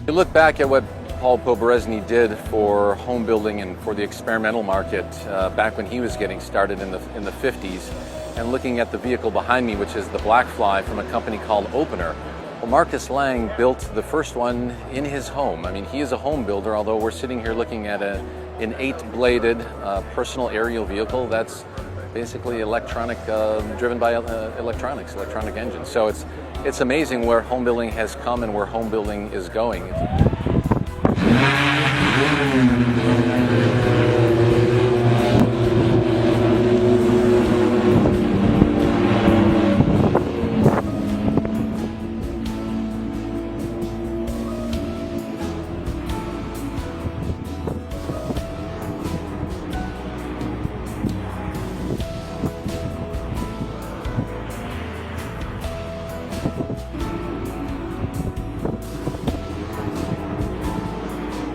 You look back at what Paul Poberezny did for home building and for the experimental market back when he was getting started in the 50s, and looking at the vehicle behind me, which is the BlackFly from a company called Opener. Well, Marcus Leng built the first one in his home. I mean, he is a home builder, although we're sitting here looking at an 8-bladed personal aerial vehicle that's basically electronic, driven by electronic engines. So it's amazing where home building has come and where home building is going.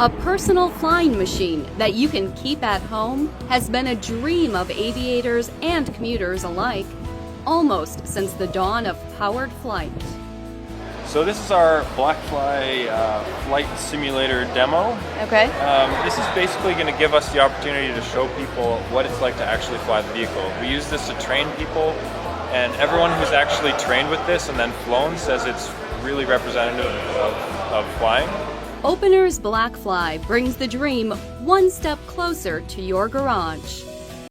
A personal flying machine that you can keep at home has been a dream of aviators and commuters alike, almost since the dawn of powered flight. So this is our BlackFly flight simulator demo. Okay. This is basically going to give us the opportunity to show people what it's like to actually fly the vehicle. We use this to train people, and everyone who's actually trained with this and then flown says it's really representative of flying. Opener's BlackFly brings the dream one step closer to your garage.